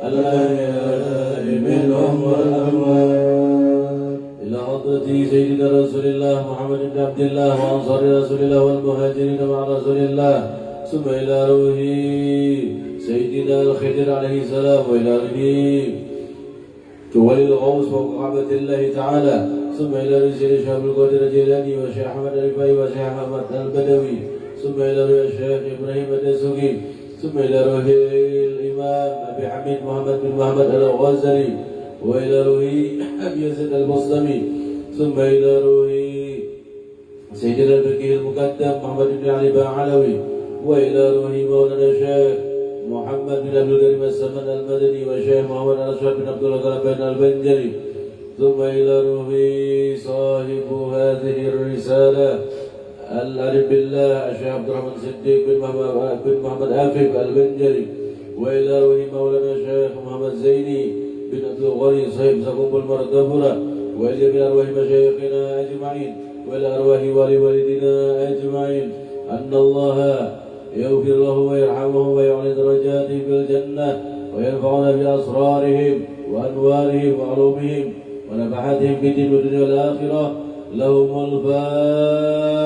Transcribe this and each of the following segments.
الأحياء منهم والأموات إلى حضرة سيدنا رسول الله محمد بن عبد الله وأنصار رسول الله والمهاجرين مع رسول الله ثم إلى روح سيدنا الخضر عليه السلام وإلى روح ولي الغوث فوق كعبة الله تعالى ثم إلى رسول شهاب القادر الجيلاني وشيخ أحمد الرفاعي وشيخ أحمد البدوي ثم إلى روح الشيخ إبراهيم الدسوقي ثم إلى روح الإمام أبي حميد محمد بن محمد الغزالي وإلى روح أبي يزيد البسطمي ثم إلى روح سيدنا الفقيه المقدم محمد بن علي بن علوي وإلى روح مولانا الشيخ محمد بن عبد الكريم السمن المدني والشيخ محمد أشرف بن عبد الله بن البنجري ثم إلى روح صاحب هذه الرسالة العارف بالله الشيخ عبد الرحمن الصديق بن محمد آفق البنجري وإلى روح مولانا الشيخ محمد زيني بن عبد الغني صاحب سقوم المرتبرة وإلى أرواح مشايخنا أجمعين وإلى أرواح والدنا أجمعين أن الله يغفر له ويرحمه ويعلي درجاته في الجنة وينفعنا بأسرارهم وأنوارهم وعلومهم ونفحاتهم في الدين والدنيا والآخرة. لهم الفاتحة.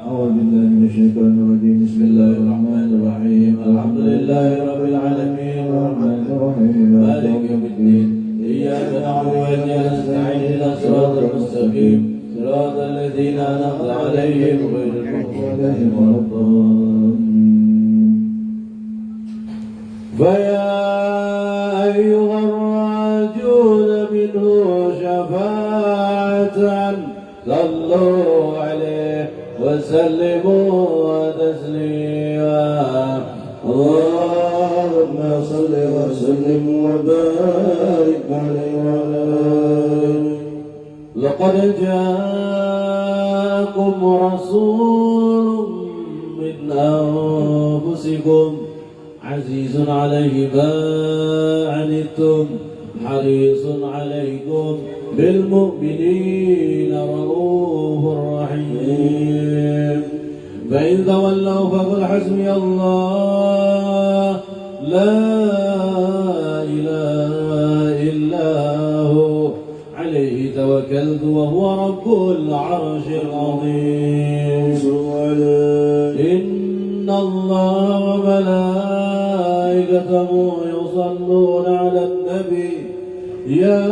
أعوذ بالله من الشيطان الرجيم. بسم الله الرحمن الرحيم. الحمد لله رب العالمين الرحمن الرحيم مالك يوم الدين إياك نعبد وإياك نستعين اهدنا الصراط المستقيم صراط الذين أنعمت عليهم غير المغضوب عليهم ولا الضالين. فيا أيها الراجون منه شفاعة صلوا عليه وسلموا تسليما. اللهم صل وسلم وبارك عليه وعلى آله. لقد جاءكم رسول من أنفسكم عزيز عليه ما عنتم حريص عليكم بالمؤمنين رؤوف رحيم. فإن تولوا فقل حسبي الله لا إله إلا هو عليه توكلت وهو رب العرش العظيم. إن الله وملائكته يصلون على النبي يا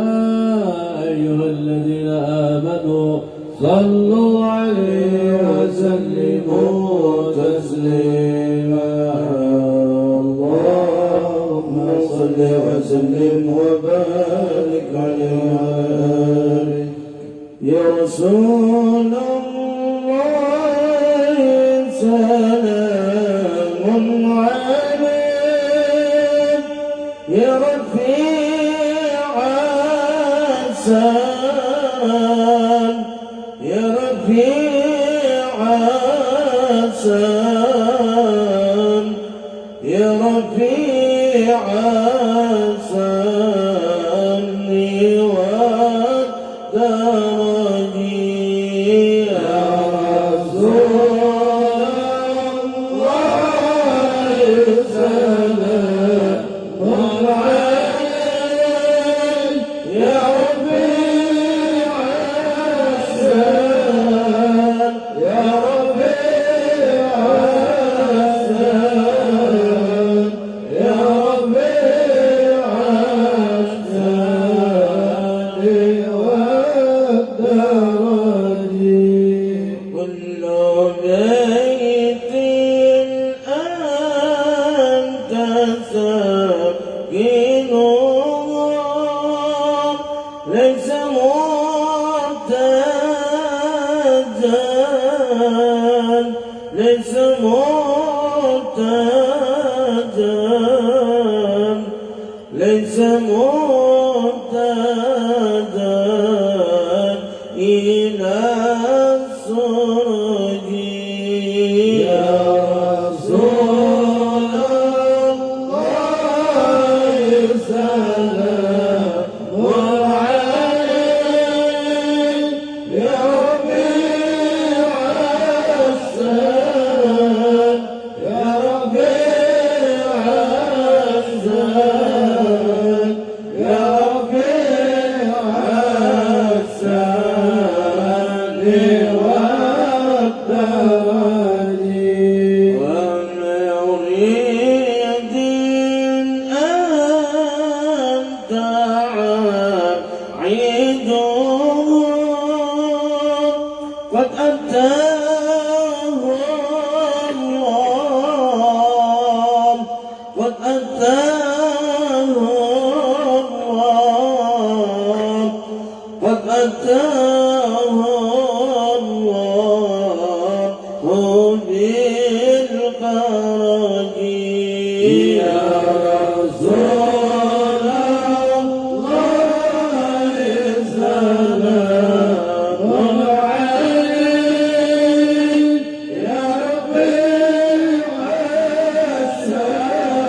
أيها الذين آمنوا صلوا عليه وسلموا تسليما. اللهم صل وسلم وبارك عليه. يا رسول الله سلام عليك يا رفيع السلام يا رفيع السلام يا رفيع السلام والدرج يا رسول الله سلام عليك يا رفيع السلام يا رفيع السلام يا رفيع السلام والدرج. كل بيت أنت ساكنه ليس محتاجا ليس محتاجا ليس محتاجا إلى السرج. يا رسول الله سلام عليك يا ربيع السلام يا ربيع السلام أتاه الله بالفرج يا رسول الله سلام عليك يا ربيع السلام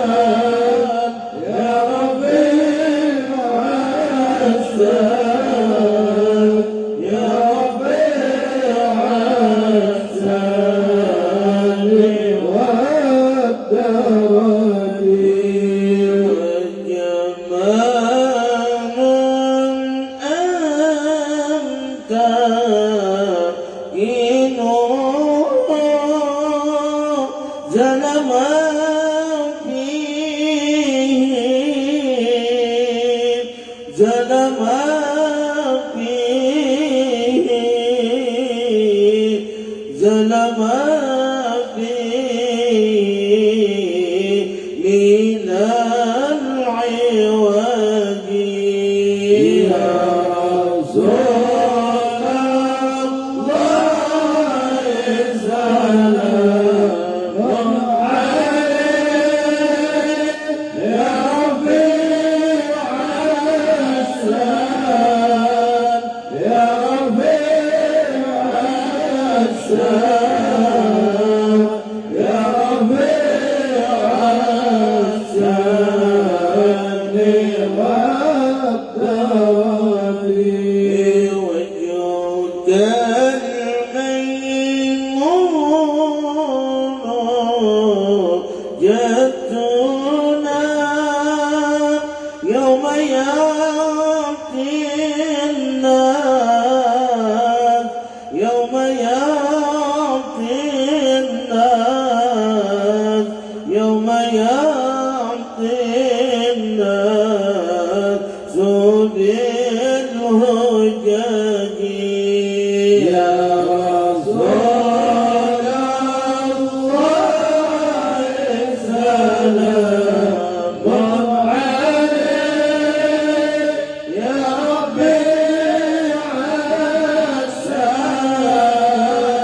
يا ربيع السلام يا ربيع السلام والدرج وجمال أنت زل ما فيه زل ما فيه زل ما فيه من العوج يا رسول الله سلام عليك يا ربيع السلام يا ربيع السلام يا ربيع السلام والدرج وجود الميمون جدنا يوم يأتي الناس يوم يأتي الناس يوم يأتي الناس بالهجج يا رسول الله سلام عليك يا ربيع السلام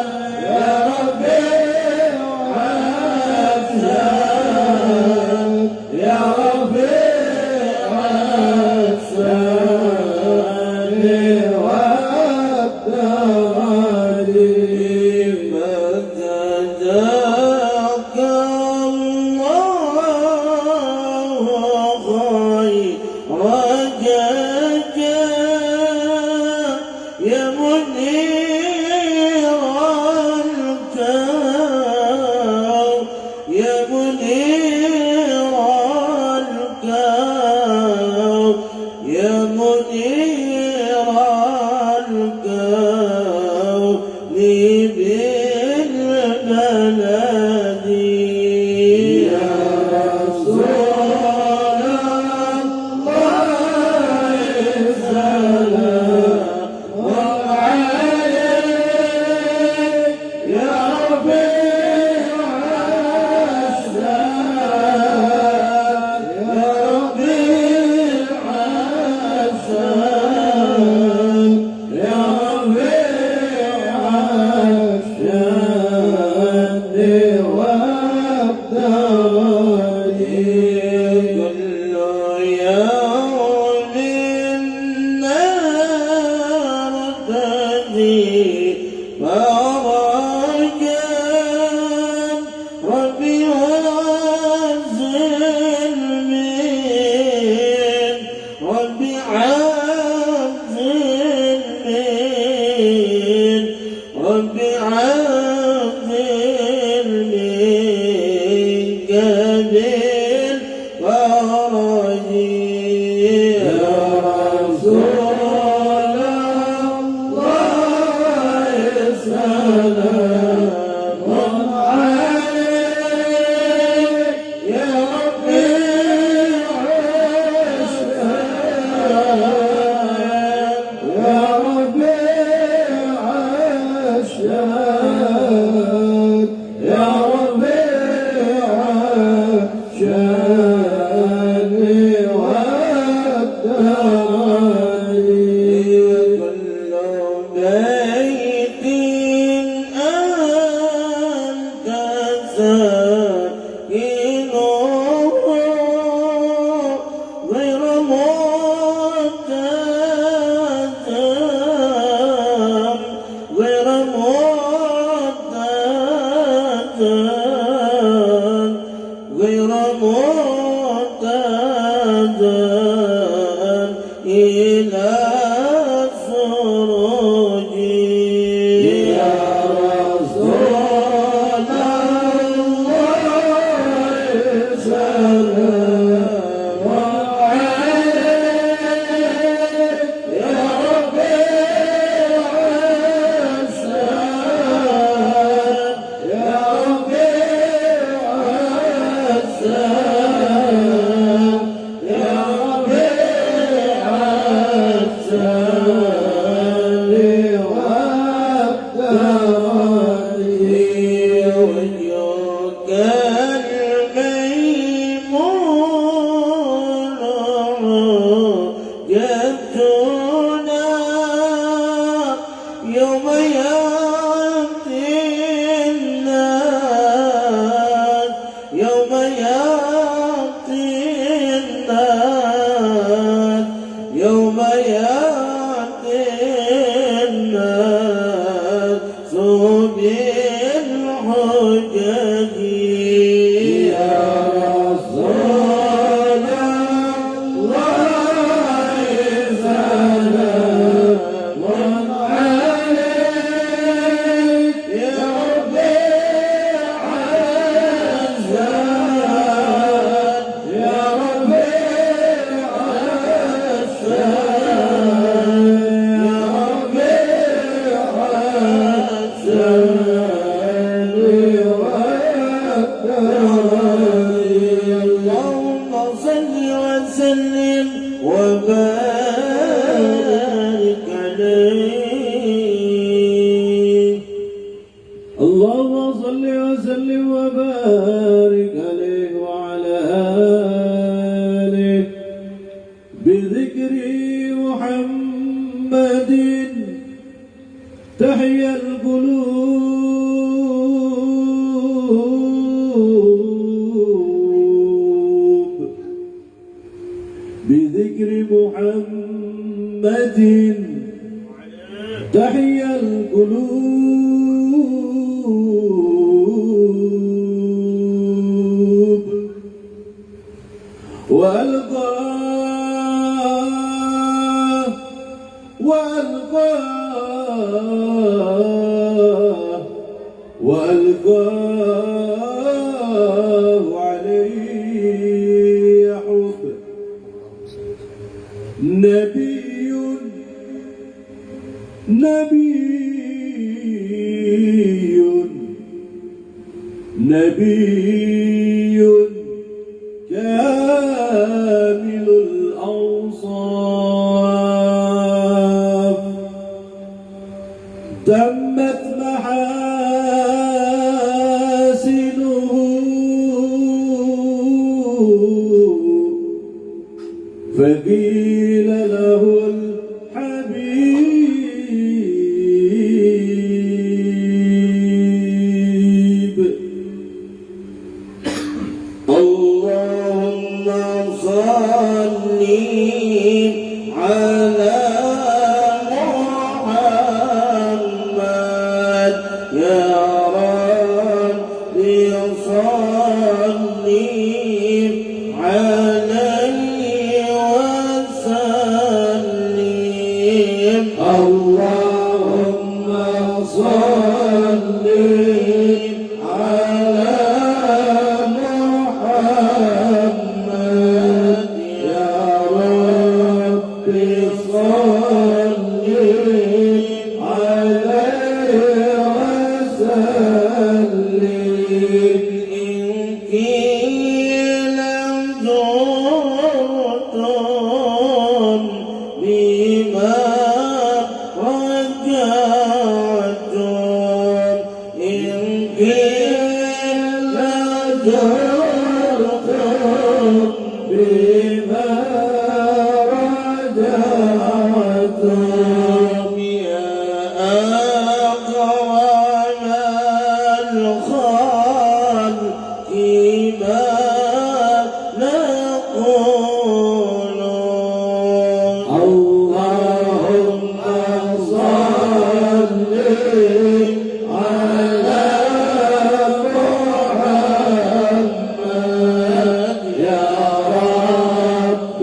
يا ربيع السلام يا ربيع السلام والدرج متى جاءك الله خير رجاء يا منير الكون يا منير الكون يا منير الكون بالبلد يا رسول الله سلام عليك يا ربيع السلام يا ربيع السلام يا ربيع الشد والدرج كل يوم النار تزيد فرجا ربي عزل من ربي عزل من ربي عزل منك بالفرج إلى السروج يا رسول الله سلام عليك يا ربيع السلام يا ربيع السلام يا ربيع السلام والدرجي وجهك الميمون جدنا يوم يأتي الناس يوم يأتي الناس يوم يأتي الناس بالحجج يا رسول الله سلام عليك يا ربيع السلام يا ربيع السلام يا ربيع السلام اللهم صل وسلم وبارك عليه اللهم صل وسلم وبارك عليه وعلى آله بذكر محمد تحيا القلوب بذكر محمد تحيا القلوب وألقاه عليه حب نبي كامل الأوصاف تمت محاسنه فقيل له الحبيب اللهم صل على محمد يا ربي صل عليه وسلم اللهم صل على محمد يا ربي صل عليه وسلم إن قيل زرتم بما رجعتم إن قيل زرتم بما رجعتم يا أكرم الخلق ما نقول اللهم صل على محمد يا رب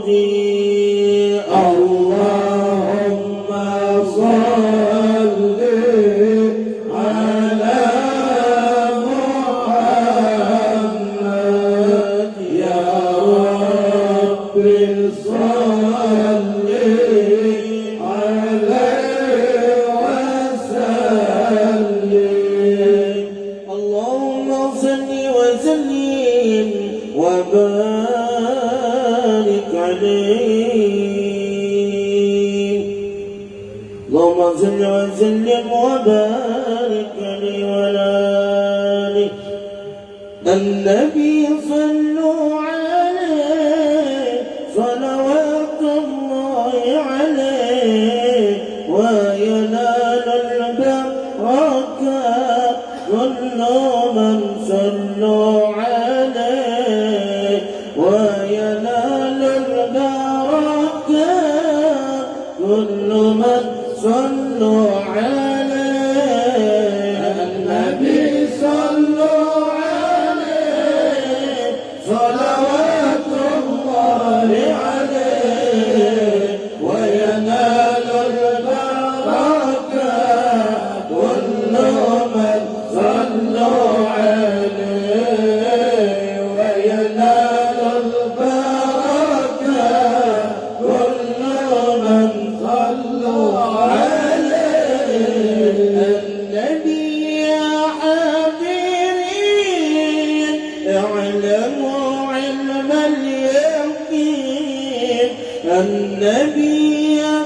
الموت اللهم صل على محمد يا رب صل عليه وسلم اللهم صل وسلم وبارك عليه اللهم صل وسلم وبارك عليه وعلى آله النبي صلوا عليه صلوات الله عليه وينال البركة كل من صلوا عليه وينال البركة كل من صلوا عليه النبي صلوا عليه صلوات الله عليه وينال البركة كل من صلوا عليه وينال البركة كل من صلوا عليه النبي يا حبيبي اعلموا علم اليقين النبي يا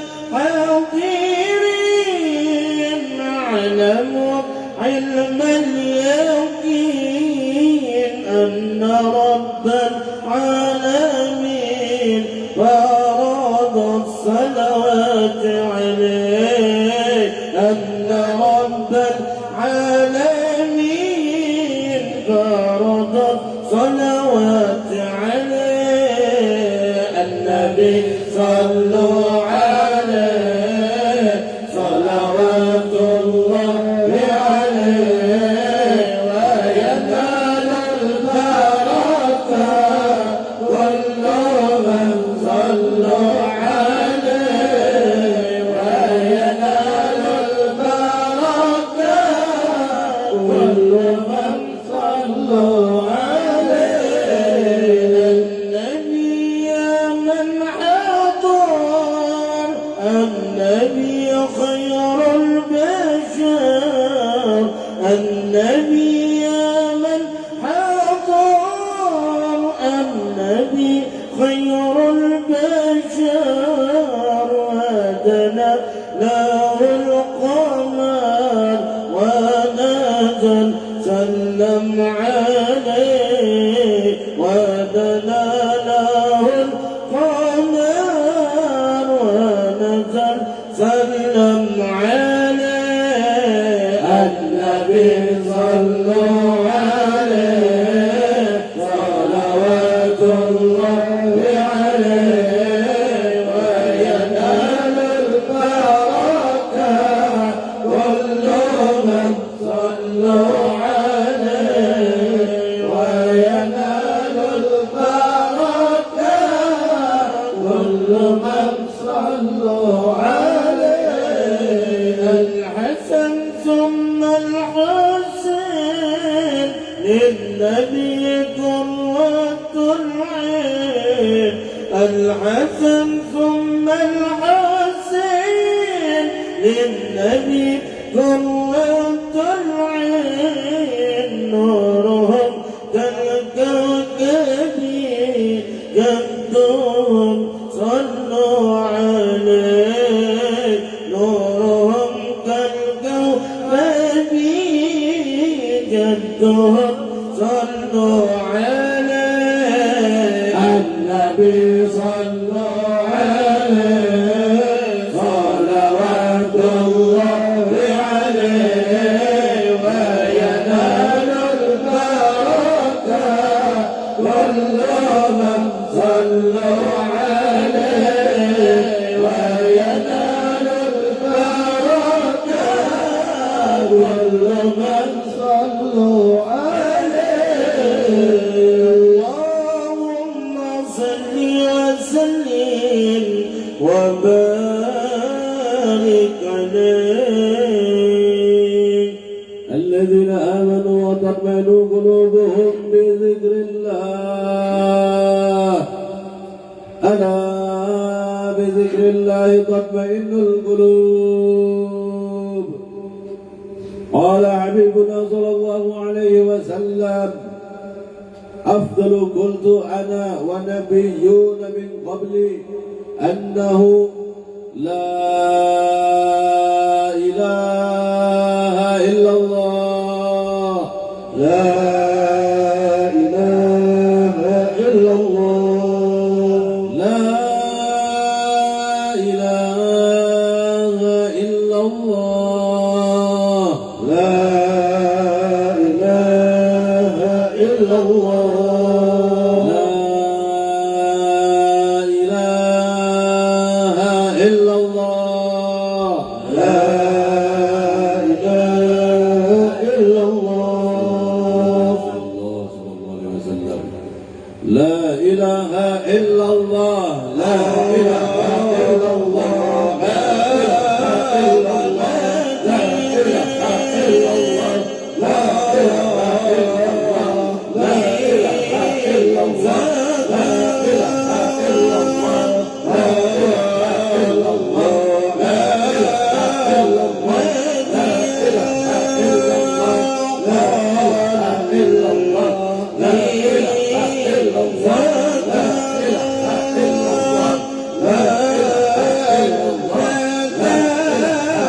حبيبي اعلموا علم اليقين أن رب العالمين فرض الصلوات عليه أن رب العالمين فرض الصلوات عليه النبي صلوا عليه صلوات الله عليه وينال البركة كل من صلوا عليه وينال البركة كل من صلوا عليه النبي يا من حضر النبي خير البشر النبي يا من حضر النبي خير البشر ودنا له القمر ونزل سلم عليه ودنا له القمر ونزل سلم عليه النبي صلوا عليه صلوات الله عليه وينال البركة كل من صلوا عليه وينال البركة كل من صلوا عليه الحسن ثم الحسين للنبي قرة العين الحسن ثم الحسين للنبي قرة العين نورهم كالكوكب جدهم صلوا عليه نورهم كالكوكب جدهم صلوا عليه النبي صلوا عليه صلوات الله عليه وينال البركة كل من صلوا عليه وينال البركة كل من صلوا عليه اللهم صل وسلم وبارك عليه. الذين آمنوا وتطمئن قلوبهم بذكر الله ألا بذكر الله تطمئن القلوب. قال حبيبنا صلى الله عليه وسلم أفضل قلت أنا ونبيون من قبلي أنه لا إله إلا الله لا إله إلا الله لا إله إلا الله لا إله إلا الله لا إله إلا الله لا إله إلا الله صلى الله عليه وسلم لا إله إلا الله لا إله إلا الله لا إله إلا الله لا إله إلا الله لا إله إلا الله لا إله إلا الله لا إله إلا الله لا إله إلا الله لا إله إلا الله لا إله إلا الله لا إله إلا الله لا إله إلا الله لا إله إلا الله لا إله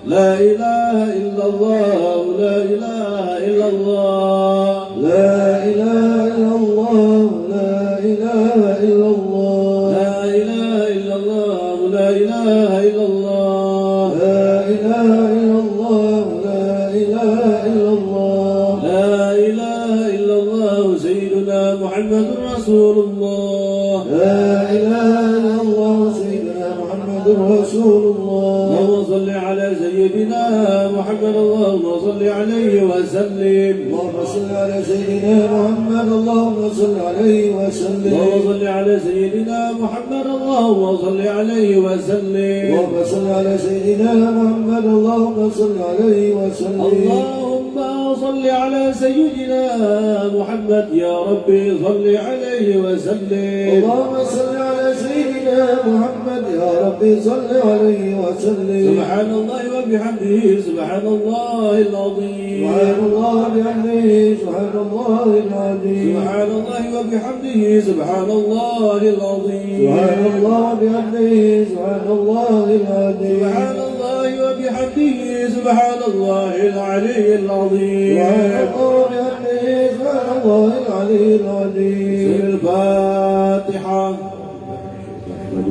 لا إله إلا الله لا إله إلا الله لا إله إلا الله لا إله إلا الله لا إله إلا الله لا إله إلا الله لا إله إلا الله لا إله إلا الله لا إله إلا الله سيدنا محمد رسول الله لا إله إلا الله سيدنا محمد رسول الله اللهم صل على سيدنا محمد اللهم صل عليه وسلم اللهم صل على سيدنا محمد اللهم صل عليه وسلم اللهم صل على سيدنا محمد اللهم صل عليه وسلم اللهم صل على سيدنا محمد اللهم صل عليه وسلم اللهم صل على سيدنا محمد يا ربي صل عليه وسلم اللهم صل على سيدنا محمد يا ربي صل عليه وسلم سبحان الله وبحمده سبحان الله العظيم سبحان الله بحمده سبحان الله العظيم سبحان الله وبحمده سبحان الله العظيم سبحان الله بحمده سبحان الله العظيم سبحان الله وبحمده سبحان الله العلي العظيم سبحان الله بحمده سبحان الله العلي العظيم الفاتحة.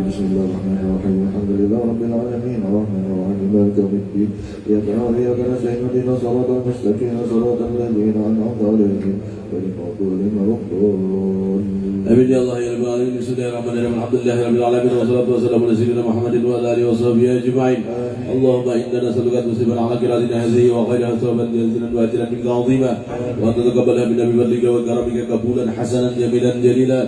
بسم الله الرحمن الرحيم الحمد لله رب العالمين الرحمن الرحيم مالك يوم الدين إياك نعبد وإياك نستعين اهدنا الصراط المستقيم صراط الذين أنعمت عليهم غير المغضوب عليهم ولا الضالين آمين يا الله يا رب العالمين. بسم الله الرحمن الرحيم الحمد لله رب العالمين والصلاة والسلام على سيدنا محمد وعلى آله وصحبه أجمعين. اللهم إنا نسألك أن تصيبنا على قراءتنا هذه وخيرها ثوابا جزيلا وآتنا منك عظيما وأن تتقبلها منا بفضلك وكرمك قبولا حسنا جميلا جليلا.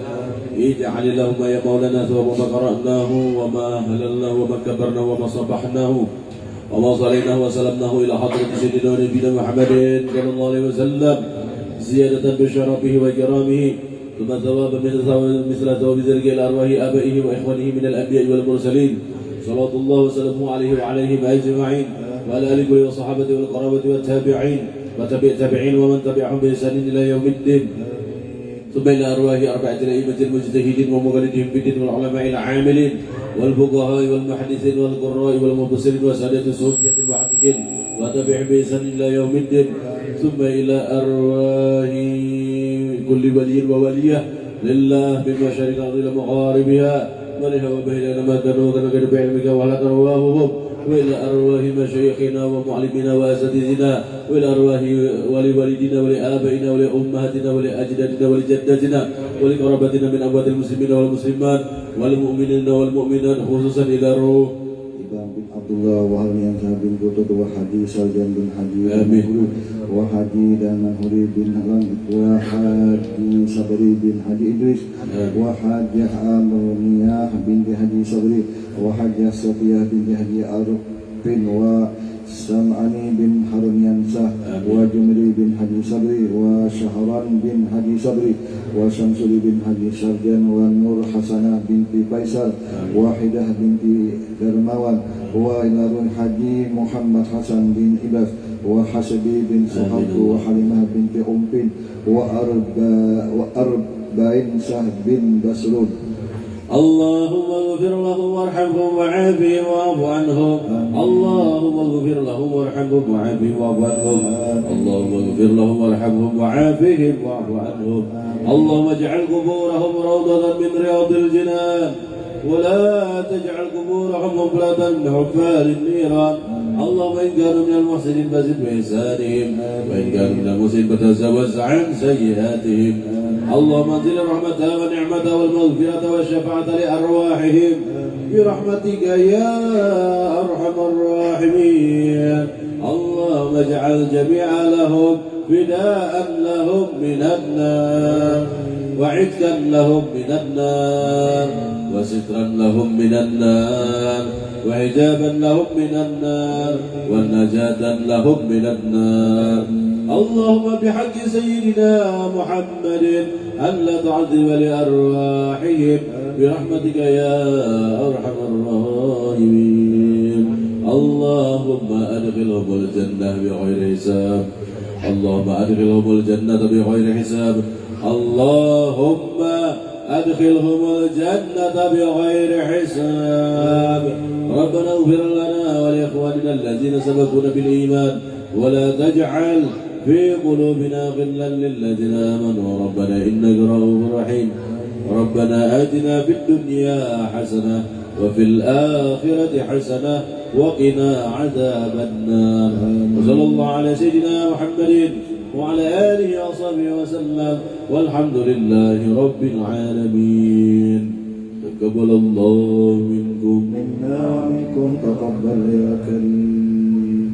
اجعل اللهم يا مولانا ثواب ما قرأناه وما هللناه وما كبرناه وما صبحناه وما صليناه وسلمناه إلى حضرة سيدنا ونبينا محمد صلى الله عليه وسلم زيادة بشرفه وكرامه ثم ثوابا مثل ثواب ذلك إلى أرواح آبائه وإخوانه من الأنبياء والمرسلين صلوات الله وسلامه عليه وعليهم أجمعين وعلى آله وصحابته والقرابة والتابعين وتابعين ومن تبعهم بإحسان إلى يوم الدين. ثم إلى أرواح أربعة الأئمة المجتهدين ومقلدهم في الدين والعلماء العاملين والفقهاء والمحدثين والقراء والمفسرين وسادة الصوفية المحققين وتابعهم بإحسان إلى يوم الدين. ثم إلى أرواح كل ولي وولية لله بمشارق الأرض إلى مغاربها ولها وبين ما كانوا وكانوا بعلمك وعلى أرواحهم وإلى أرواح مشايخنا ومعلمنا وأساتذتنا وإلى أرواح ولوالدنا ولآبائنا ولأمهاتنا ولأجدادنا ولجداتنا ولقرابتنا من أموات المسلمين والمسلمات والمؤمنين والمؤمنات خصوصا إلى روح Ibang bin Abdullah wa Haliyansa bin Qutud wa Haji Saljan bin Haji Amin. wa Haji dan Manhuri bin Halam wa Haji Sabri bin Haji Idris wa Haji Amruniyah binti Haji Sabri wa Haji Safiyah binti Haji Arifin wa Sam'ani bin Harun Yansah wa Jumri bin Haji Sabri wa Syahran bin Haji Sabri wa Syamsuli bin Haji Sarjan wa Nur Hasanah binti Faisal Wahidah binti Darmawan wa Ilarun Haji Muhammad Hasan bin Ibas wa Hasabi bin Suhabku wa Halimah binti Umpin wa Arba'in Sah bin Basrun. اللهم اغفر لهم وارحمهم وعافهم واعف عنهم اللهم اغفر لهم وارحمهم وعافهم واعف عنهم اللهم اغفر لهم وارحمهم وعافهم واعف عنهم اللهم اجعل قبورهم روضة من رياض الجنان ولا تجعل قبورهم غفلة من حفار النيران اللهم إن كانوا من المحسنين فزد بإحسانهم وإن كانوا من المسيء فتجاوز عن سيئاتهم اللهم انزل الرحمة والنعمة والمغفرة والشفاعة لأرواحهم برحمتك يا أرحم الراحمين اللهم اجعل جميع لهم فداء لهم من النار وعتقا لهم من النار وسترا لهم من النار وحجابا لهم من النار ونجاة لهم من النار. اللهم بحق سيدنا محمد ألا تعذب لأرواحهم برحمتك يا أرحم الراحمين. اللهم أدخلهم الجنة بغير حساب. اللهم أدخلهم الجنة بغير حساب. اللهم أدخلهم الجنة بغير حساب. ربنا اغفر لنا ولإخواننا الذين سبقونا بالإيمان ولا تجعل في قلوبنا غلا للذين آمنوا ربنا إنك رؤوف رحيم. ربنا آتنا في الدنيا حسنة وفي الآخرة حسنة وقنا عذاب النار. وصلى الله على سيدنا محمد وعلى آله وصحبه وسلم والحمد لله رب العالمين. تقبل الله منكم منا ومنكم تقبل يا كريم.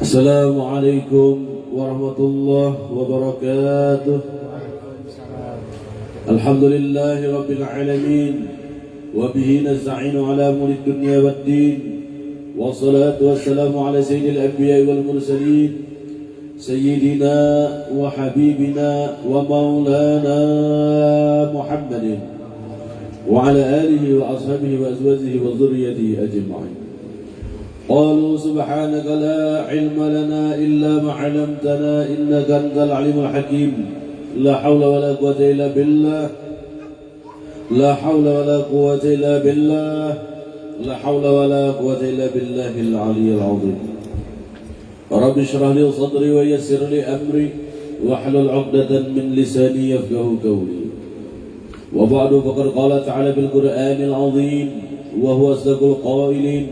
السلام عليكم ورحمة الله وبركاته. الحمد لله رب العالمين وبه نستعين على أمور الدنيا والدين والصلاة والسلام على سيد الأنبياء والمرسلين سيدنا وحبيبنا ومولانا محمد وعلى آله وأصحابه وأزواجه وذريته أجمعين. قالوا سبحانك لا علم لنا إلا ما علمتنا إنك أنت العليم الحكيم. لا حول ولا قوة إلا بالله. لا حول ولا قوة إلا بالله. لا حول ولا قوة إلا بالله العلي العظيم. رب اشرح لي صدري ويسر لي أمري واحلل عقدة من لساني يفقهوا قولي. وبعد فقد قال تعالى في القرآن العظيم وهو أصدق القائلين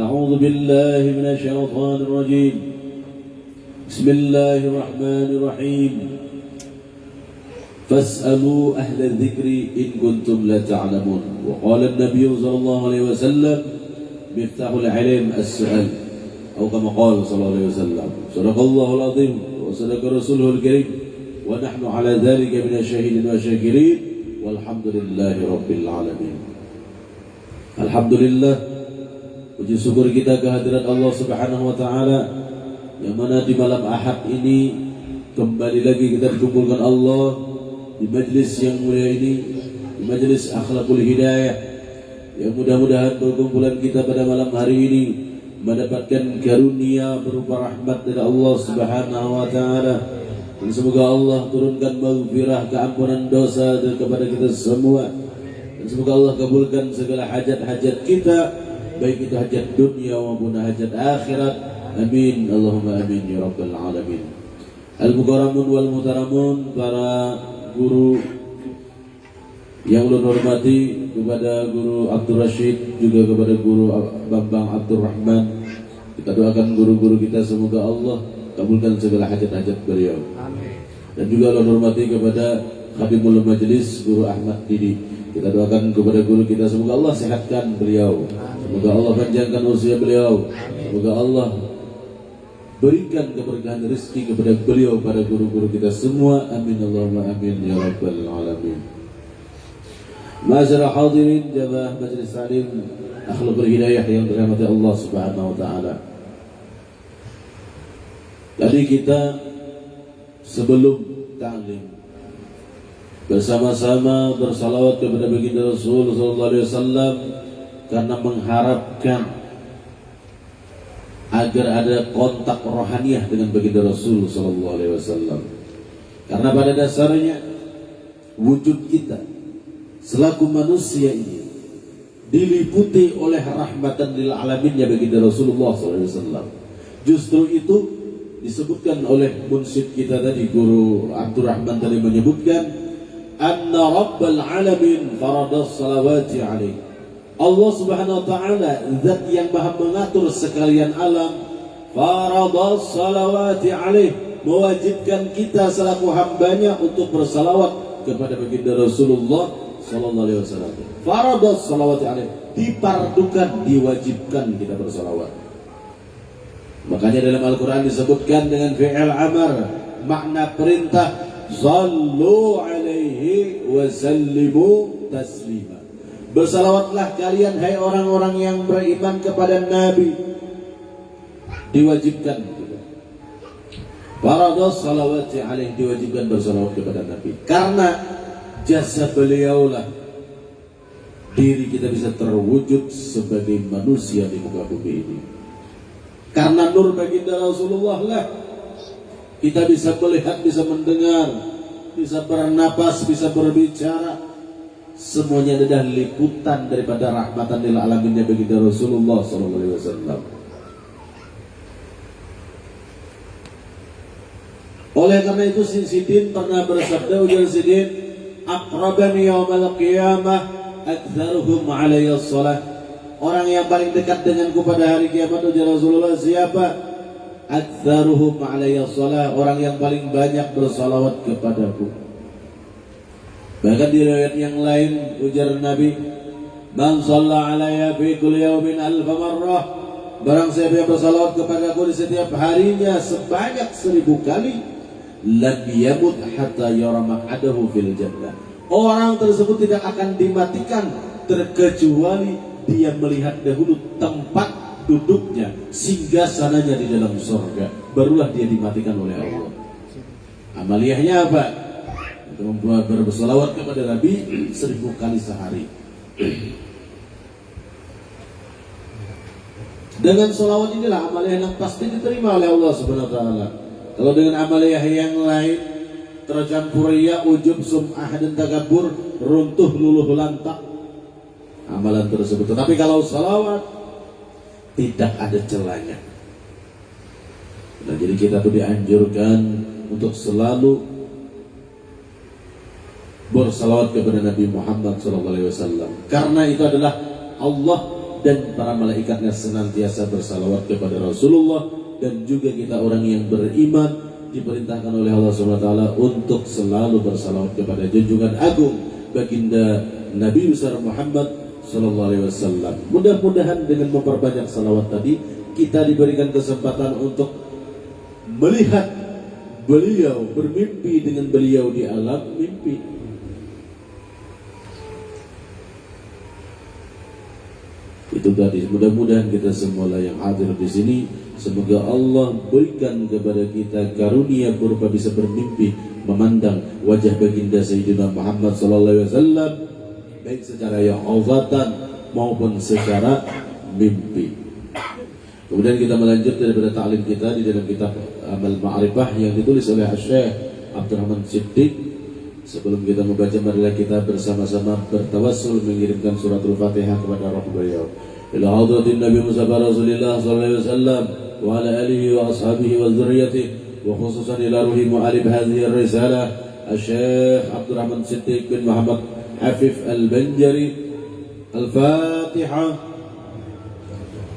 أعوذ بالله من الشيطان الرجيم. بسم الله الرحمن الرحيم. فاسألوا أهل الذكر إن كنتم لا تعلمون. وقال النبي صلى الله عليه وسلم مفتاح العلم السؤال أو كما قال صلى الله عليه وسلم. صدق الله العظيم وصدق رسوله الكريم ونحن على ذلك من الشاهدين والشاكرين والحمد لله رب العالمين. Alhamdulillah, puji syukur kita kehadirat Allah Subhanahu wa taala yang mana di malam Ahad ini kembali lagi kita dikumpulkan Allah di majlis yang mulia ini, di majlis Akhlaqul Hidayah, yang mudah-mudahan perkumpulan kita pada malam hari ini mendapatkan karunia berupa rahmat dari Allah Subhanahu wa taala. Dan semoga Allah turunkan maghfirah, keampunan dosa kepada kita semua. Dan semoga Allah kabulkan segala hajat-hajat kita, baik itu hajat dunia maupun hajat akhirat. Amin Allahumma amin ya rabbal alamin. Al-mukarramun wal mutaramun, para guru yang ulun hormati, kepada Guru Abdul Rashid, juga kepada Guru Bambang Abdul Rahman. Kita doakan guru-guru kita semoga Allah kabulkan segala hajat-hajat beliau. Amin. Dan juga ulun hormati kepada Khadimul Majlis Guru Ahmad Didi. Kita doakan kepada guru kita semoga Allah sehatkan beliau. Semoga Allah panjangkan usia beliau. Semoga Allah berikan keberkahan rezeki kepada beliau, pada guru-guru kita semua. Amin Allahumma amin ya rabbal alamin. Ma'asyiral hadirin jamaah Majlis Ta'lim Akhlaqul Hidayah yang dirahmati Allah Subhanahu wa taala. Tadi kita sebelum ta'lim bersama-sama bersalawat kepada baginda Rasul sallallahu alaihi wasallam karena mengharapkan agar ada kontak rohaniah dengan baginda Rasul sallallahu alaihi wasallam. Karena pada dasarnya wujud kita selaku manusia ini diliputi oleh rahmatan lil alamin ya baginda Rasulullah sallallahu alaihi wasallam. Justru itu disebutkan oleh munsyid kita tadi, Guru Abdul Rahman tadi menyebutkan anna rabbal alamin faradas salawati alaih. Allah Subhanahu wa taala zat yang maha mengatur sekalian alam, faradas salawati alaih, mewajibkan kita selaku hambanya untuk bersalawat kepada baginda Rasulullah sallallahu alaihi wasallam. Faradas salawati alaih, dipardukan, diwajibkan kita bersalawat. Makanya dalam Al-Quran disebutkan dengan fi'il amar, makna perintah sallu alaihi wa sallimu taslima. Bersalawatlah kalian hai orang-orang yang beriman kepada Nabi. Diwajibkan gitu. Fardhu salawati alaihi, diwajibkan bersalawat kepada Nabi. Karena jasa beliaulah diri kita bisa terwujud sebagai manusia di muka bumi ini. Karena nur baginda Rasulullah lah kita bisa melihat, bisa mendengar, bisa bernapas, bisa berbicara. Semuanya adalah liputan daripada rahmatan lil alaminnya baginda Rasulullah SAW. Oleh karena itu Sidin pernah bersabda, ujar Sidin, aqrabani yaumal qiyamah aktsaruhum alayya shalah. Orang yang paling dekat denganku pada hari kiamat, ujar Rasulullah, siapa? Aktsaruhum alayya shalah, orang yang paling banyak bersalawat kepadaku. Bahkan di riwayat yang lain ujar Nabi, man shalla alayya fi kulli yawmin alf marrah, barang siapa yang bersalawat kepadaku di setiap harinya sebanyak 1000 kali, lam yamut hatta yara maq'adahu fil jannah. Orang tersebut tidak akan dimatikan terkecuali dia melihat dahulu tempat duduknya, singgasananya di dalam surga, barulah dia dimatikan oleh Allah. Amaliyahnya apa? Membuat bersalawat kepada Nabi 1000 kali sehari. Dengan salawat inilah amaliyah yang pasti diterima oleh Allah Subhanahu wa taala. Kalau dengan amaliyah yang lain tercampur riya, ujub, sum'ah dan takabur, runtuh luluh lantak amalan tersebut. Tetapi kalau salawat tidak ada celahnya. Nah, jadi kita tuh dianjurkan untuk selalu bersalawat kepada Nabi Muhammad SAW. Karena itu adalah Allah dan para malaikatnya senantiasa bersalawat kepada Rasulullah, dan juga kita orang yang beriman diperintahkan oleh Allah SWT untuk selalu bersalawat kepada junjungan agung baginda Nabi besar Muhammad SAW. Mudah-mudahan dengan memperbanyak salawat tadi kita diberikan kesempatan untuk melihat beliau, bermimpi dengan beliau di alam mimpi. Itu tadi, mudah-mudahan kita semua yang hadir di sini, semoga Allah berikan kepada kita karunia berupa bisa bermimpi memandang wajah baginda Sayyidina Muhammad SAW, baik secara yaqazatan maupun secara mimpi. Kemudian kita melanjut daripada ta'lim kita di dalam kitab Amal Ma'rifah yang ditulis oleh Syekh Abdurrahman Siddiq. Sebelum kita membaca, marilah kita bersama-sama bertawassul mengirimkan suratul Fatihah kepada roh beliau. Ila hadratin Nabi Mustafa Rasulullah sallallahu alaihi wasallam wa ala alihi wa ashabihi wa dzurriyyatihi wa khususan ila ruhi mu'alif hadhihi ar-risalah Syekh Abdurrahman Siddiq bin Muhammad Afif Al-Banjari. Al-Fatihah.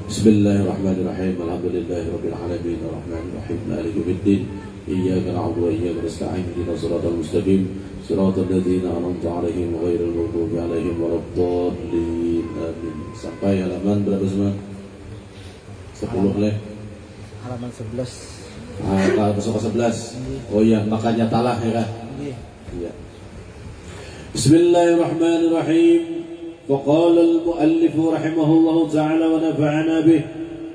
Bismillahirrahmanirrahim. Alhamdulillahi rabbil alamin arrahmanir rahim maliki yaumiddin. Iyyaka na'budu wa iyyaka nasta'in ihdinas siratal mustaqim siratal ladzina an'amta 'alaihim ghairil maghdubi 'alaihim waladdallin. Amin. Sampai halaman berapa semua? 10 leh. Halaman 11. Masuk ke 11. Oh iya, makanya talah ya kan? Iya. Bismillahirrahmanirrahim. Faqala al-muallif rahimahullahu ta'ala wa nafa'ana bih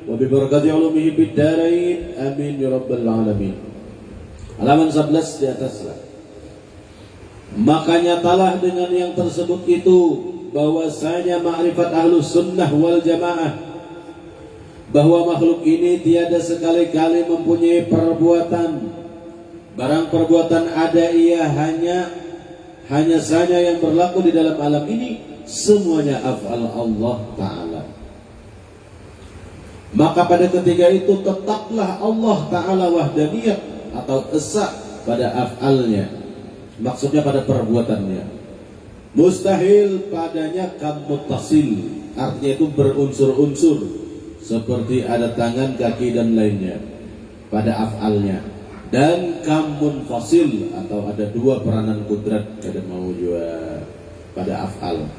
wa bi barakati 'ulumihi bid darain. Amin ya rabbal alamin. Halaman 11 di atas lah. Maka nyatalah dengan yang tersebut itu bahwasanya ma'rifat ahlus sunnah wal jamaah, bahwa makhluk ini tiada sekali-kali mempunyai perbuatan. Barang perbuatan ada, ia hanya saja yang berlaku di dalam alam ini, semuanya af'al Allah Ta'ala. Maka pada ketika itu tetaplah Allah Ta'ala wahdaniyah atau esa pada af'alnya, maksudnya pada perbuatannya. Mustahil padanya kamuttasil, artinya itu berunsur-unsur seperti ada tangan, kaki dan lainnya pada af'alnya. Dan kamun fasil atau ada dua peranan kudrat kada mau juga pada af'al.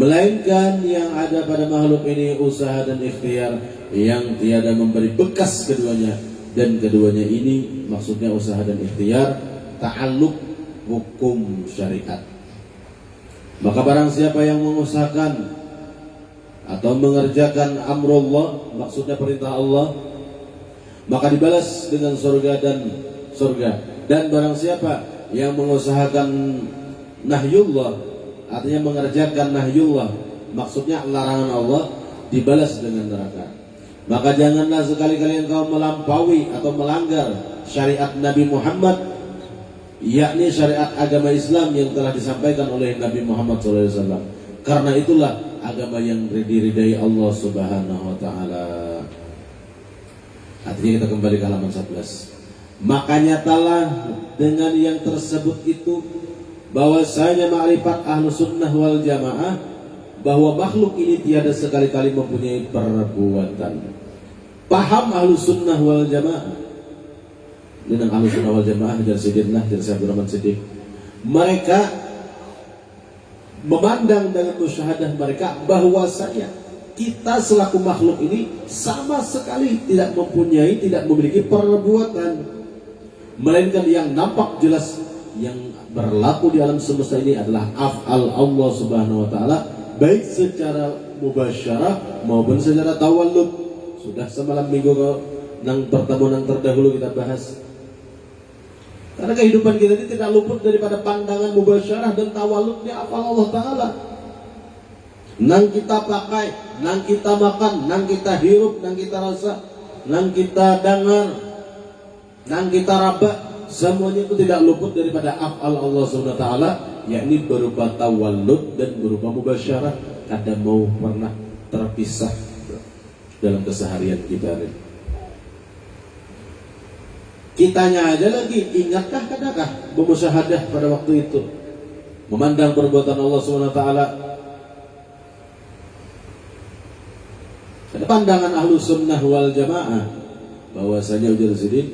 Melainkan yang ada pada makhluk ini usaha dan ikhtiar yang tiada memberi bekas keduanya dan keduanya ini maksudnya usaha dan ikhtiar ta'alluq hukum syariat. Maka barang siapa yang mengusahakan atau mengerjakan amrullah, maksudnya perintah Allah, maka dibalas dengan surga. Dan barang siapa yang mengusahakan nahyullah, artinya mengerjakan nahyullah, maksudnya larangan Allah, dibalas dengan neraka. Maka janganlah sekali-kali engkau melampaui atau melanggar syariat Nabi Muhammad, yakni syariat agama Islam yang telah disampaikan oleh Nabi Muhammad SAW. Karena itulah agama yang diridai Allah Subhanahu wa Ta'ala. Artinya kita kembali ke halaman 11. Maka nyatalah dengan yang tersebut itu bahwasanya ma'rifat ahlu sunnah wal jamaah, bahwa makhluk ini tiada sekali-kali mempunyai perbuatan. Paham ahlu sunnah wal jamaah. Dengan ahlu sunnah wal jamaah Hajar Sidinlah, Hajar Abdul Rahman Siddiq, mereka memandang dengan musyahadah mereka bahwasanya kita selaku makhluk ini sama sekali tidak mempunyai, tidak memiliki perbuatan, melainkan yang nampak jelas yang berlaku di alam semesta ini adalah af'al Allah Subhanahu wa Ta'ala, baik secara mubasyarah maupun secara tawallud. Sudah semalam minggu nang pertemuan yang terdahulu kita bahas. Karena kehidupan kita ini tidak luput daripada pandangan mubasyarah dan tawalludnya af'al Allah Ta'ala. Nang kita pakai, nang kita makan, nang kita hirup, nang kita rasa, nang kita dengar, nang kita raba, semuanya itu tidak luput daripada af'al Allah Subhanahu wa Ta'ala, yakni berupa tawallud dan berupa mubasyarah. Kadang mau pernah terpisah dalam keseharian kita ini. Kitanya aja lagi, ingatkah kadangkah bermusyahadah pada waktu itu, memandang perbuatan Allah Subhanahu wa Ta'ala? Ada pandangan ahlu sunnah wal jamaah bahwasanya ujar sidin,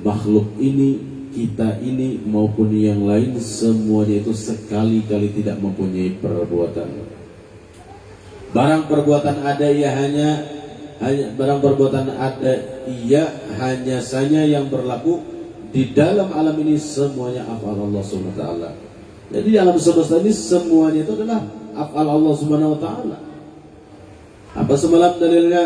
makhluk ini, kita ini maupun yang lain, semuanya itu sekali-kali tidak mempunyai perbuatan. Barang perbuatan ada ya hanya barang perbuatan ada ia hanya saja yang berlaku di dalam alam ini, semuanya af'al Allah Subhanahu wa Ta'ala. Jadi di alam semesta ini semuanya itu adalah af'al Allah Subhanahu wa Ta'ala. Apa semalam dalilnya?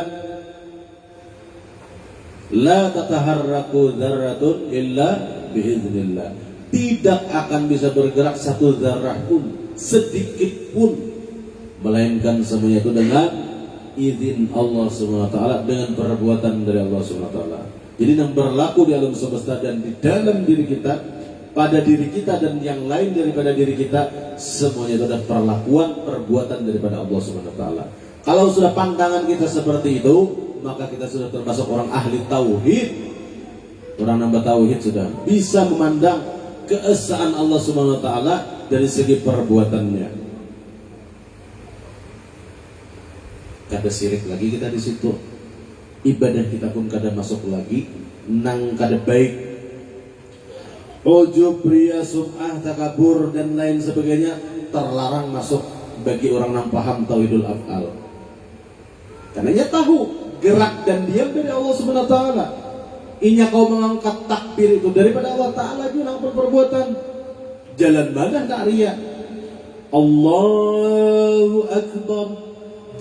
La tataharraku dzarratun illa biiznillah. Tidak akan bisa bergerak satu zarrah pun, sedikit pun, melainkan semuanya itu dengan izin Allah Subhanahu wa Ta'ala, dengan perbuatan dari Allah Subhanahu wa Ta'ala. Jadi yang berlaku di alam semesta dan di dalam diri kita, pada diri kita dan yang lain daripada diri kita, semuanya itu adalah perbuatan daripada Allah Subhanahu wa Ta'ala. Kalau sudah pandangan kita seperti itu, maka kita sudah termasuk orang ahli tauhid. Orang nambah tauhid sudah bisa memandang keesaan Allah Subhanahu wa Ta'ala dari segi perbuatannya. Kada sirik lagi kita di situ, ibadah kita pun kada masuk lagi, nang kada baik, ujub, riya, sum'ah, takabur dan lain sebagainya terlarang masuk bagi orang yang paham tauhidul af'al. Karena ia tahu gerak dan diam dari Allah Subhanahu wa Ta'ala. Inya kau mengangkat takbir itu daripada Allah Ta'ala juga nang perbuatan. Jalan mana tak riya? Allahu Akbar.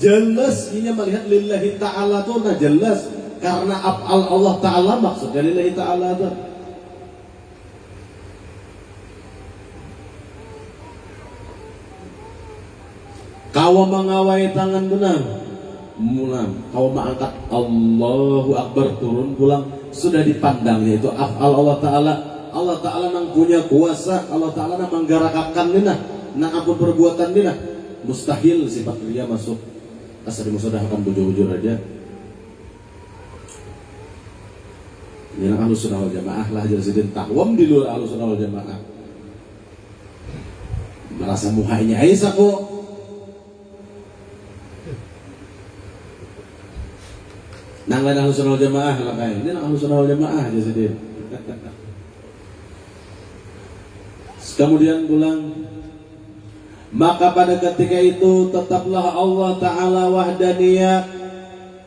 Jelas ini melihat lillahi ta'ala itu nah jelas, karena af'al Allah Ta'ala maksudnya lillahi ta'ala itu. Kau mengawai tangan benang, kau mengangkat Allahu Akbar, turun pulang, sudah dipandangnya itu af'al Allah Ta'ala. Allah Ta'ala nang punya kuasa, Allah Ta'ala nang menggerakkan nina, nang ampun perbuatan nina. Mustahil sifat ria masuk. Asal dimusyawarahkan bujur-bujur aja. Ini ahlu sunnah wal jamaah lah, jadi takwam di luar ahlu sunnah wal jamaah. Merasa muhainya Aisyah kok. Nang lain ahlu sunnah wal jamaah lah kayak. Ini ahlu sunnah wal jamaah aja sedih. Kemudian pulang. Maka pada ketika itu tetaplah Allah Ta'ala wahdaniyah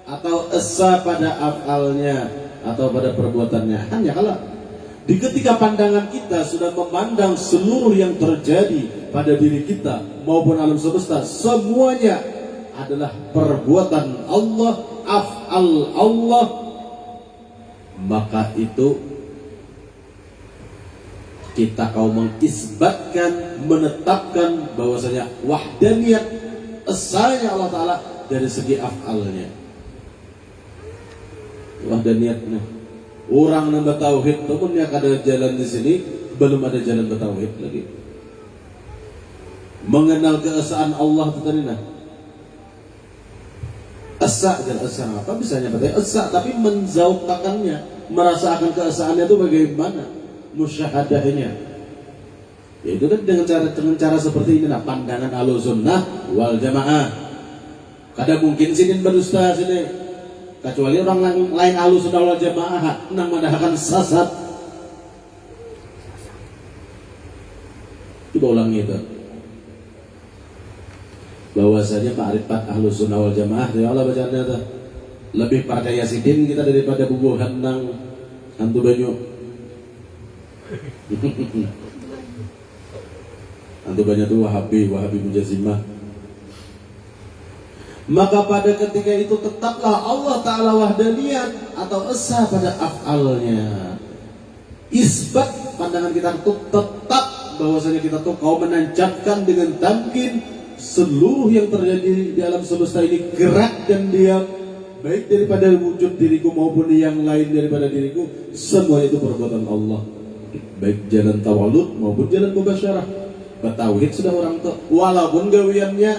atau esa pada af'alnya, atau pada perbuatannya. Hanya kalau di ketika pandangan kita sudah memandang seluruh yang terjadi pada diri kita maupun alam semesta, semuanya adalah perbuatan Allah, af'al Allah, maka itu kita mengisbatkan, menetapkan bahwasanya wahdaniyat esanya Allah Ta'ala dari segi af'alnya. Wahdaniyatnya orang nambah tauhid pun yang ada jalan di sini belum ada jalan bertauhid lagi. Mengenal keesaan Allah itu tadi nah. Esa dan esa apa bisanya berarti esa tapi menzaukakannya, merasakan keesaannya itu bagaimana? Musyahadahnya. Yaitu kan dengan cara seperti ini nah, pandangan Ahlussunnah wal Jamaah. Kada mungkin sini berdusta sini. Kecuali orang lain Ahlussunnah wal Jamaah nang mendahkan sesat. Coba ulangi itu. Bahwasanya ma'rifat Ahlussunnah wal Jamaah ya Allah bacaannya itu lebih percaya sidin kita daripada bubuhan nang hantu banyu. Hantu banyak itu Wahabi Mujazimah. Maka pada ketika itu tetaplah Allah Ta'ala wahdaniyat atau esa pada af'alnya. Isbat pandangan kita itu tetap bahwasanya kita tuh kau menancapkan dengan tamkin seluruh yang terjadi di alam semesta ini gerak dan diam, baik daripada wujud diriku maupun yang lain daripada diriku, semuanya itu perbuatan Allah. Baik jalan tawalud maupun jalan mubasyarah. Bertauhid sudah orang tuh, walaupun gawiannya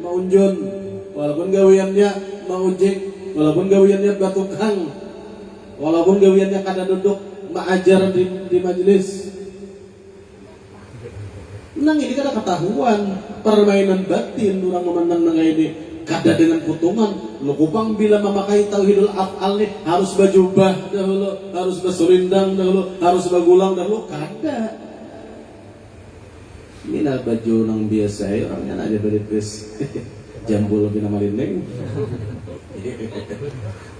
maunjun, walaupun gawiannya maujik, walaupun gawiannya batukang, walaupun gawiannya kada duduk mengajar di majelis. Nang ini kada ketahuan permainan batin orang memandang nang ini. Kada dengan putungan lo kupang bila memakai tauhidul af'al nih harus bajubah dahulu, harus berselindang dahulu, harus bagulang dahulu, kada. Ini lah baju nang biasa ya orangnya aja beripis jambul lebih nama lindeng.